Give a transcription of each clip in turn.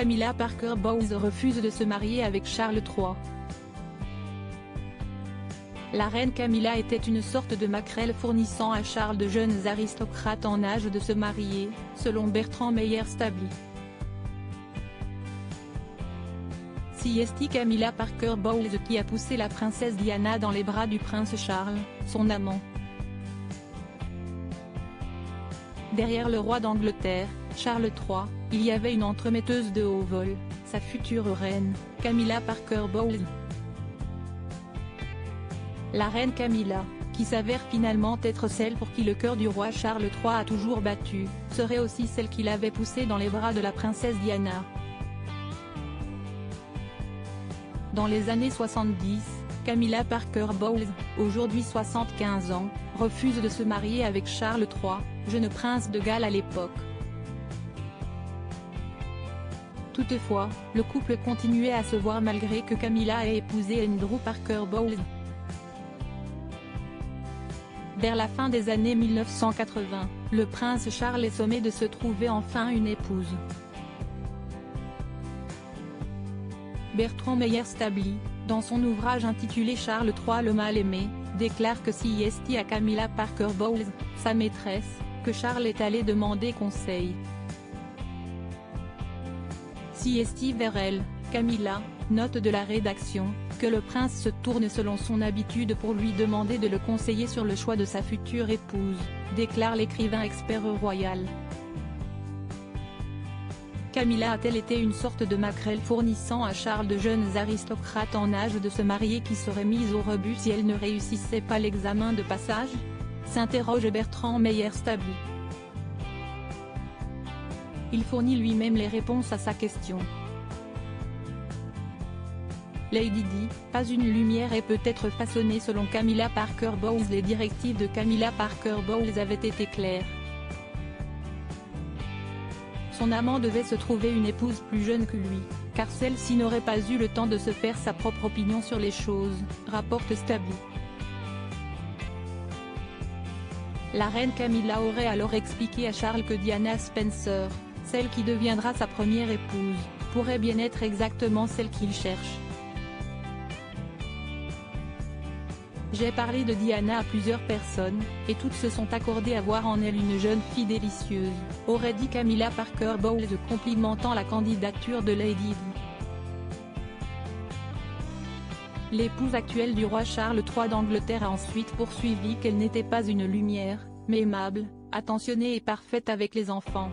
Camilla Parker Bowles refuse de se marier avec Charles III. La reine Camilla était une sorte de maquerelle fournissant à Charles de jeunes aristocrates en âge de se marier, selon Bertrand Meyer-Stably. C'est Camilla Parker Bowles qui a poussé la princesse Diana dans les bras du prince Charles, son amant. Derrière le roi d'Angleterre, Charles III, il y avait une entremetteuse de haut vol, sa future reine, Camilla Parker Bowles. La reine Camilla, qui s'avère finalement être celle pour qui le cœur du roi Charles III a toujours battu, serait aussi celle qui l'avait poussé dans les bras de la princesse Diana. Dans les années 70, Camilla Parker Bowles, aujourd'hui 75 ans, refuse de se marier avec Charles III, jeune prince de Galles à l'époque. Toutefois, le couple continuait à se voir malgré que Camilla ait épousé Andrew Parker Bowles. Vers la fin des années 1980, le prince Charles est sommé de se trouver enfin une épouse. Bertrand Meyer-Stably, dans son ouvrage intitulé Charles III le mal-aimé, déclare que c'est à Camilla Parker Bowles, sa maîtresse, que Charles est allé demander conseil. C'est vers elle, Camilla, note de la rédaction, que le prince se tourne selon son habitude pour lui demander de le conseiller sur le choix de sa future épouse, déclare l'écrivain expert royal. Camilla a-t-elle été une sorte de maquerelle fournissant à Charles de jeunes aristocrates en âge de se marier qui seraient mises au rebut si elle ne réussissait pas l'examen de passage ? S'interroge Bertrand Meyer-Stably. Il fournit lui-même les réponses à sa question. Lady Di, pas une lumière et peut être façonnée selon Camilla Parker Bowles. Les directives de Camilla Parker Bowles avaient été claires. Son amant devait se trouver une épouse plus jeune que lui, car celle-ci n'aurait pas eu le temps de se faire sa propre opinion sur les choses, rapporte Stably. La reine Camilla aurait alors expliqué à Charles que Diana Spencer, celle qui deviendra sa première épouse, pourrait bien être exactement celle qu'il cherche. J'ai parlé de Diana à plusieurs personnes, et toutes se sont accordées à voir en elle une jeune fille délicieuse, aurait dit Camilla Parker Bowles complimentant la candidature de Lady Di. L'épouse actuelle du roi Charles III d'Angleterre a ensuite poursuivi qu'elle n'était pas une lumière, mais aimable, attentionnée et parfaite avec les enfants.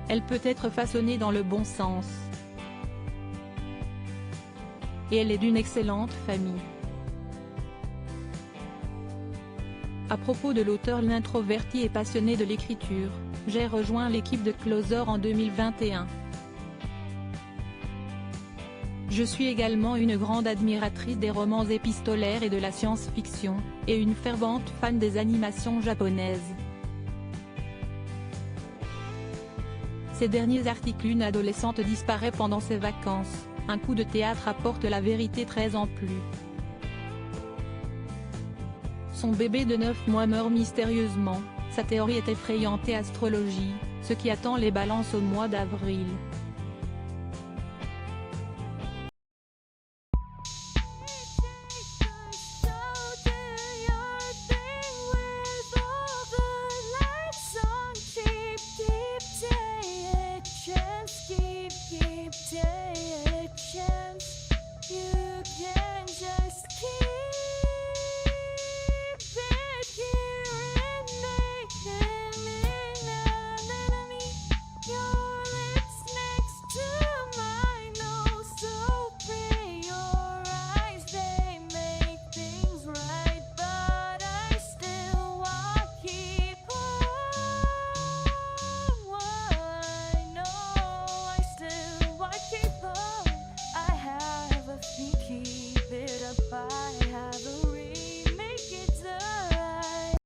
Elle peut être façonnée dans le bon sens. Et elle est d'une excellente famille. À propos de l'auteur l'introverti et passionné de l'écriture, j'ai rejoint l'équipe de Closer en 2021. Je suis également une grande admiratrice des romans épistolaires et de la science-fiction, et une fervente fan des animations japonaises. Ces derniers articles. Une adolescente disparaît pendant ses vacances, un coup de théâtre apporte la vérité 13 ans plus. Son bébé de 9 mois meurt mystérieusement, sa théorie est effrayante et astrologie, ce qui attend les balances au mois d'avril.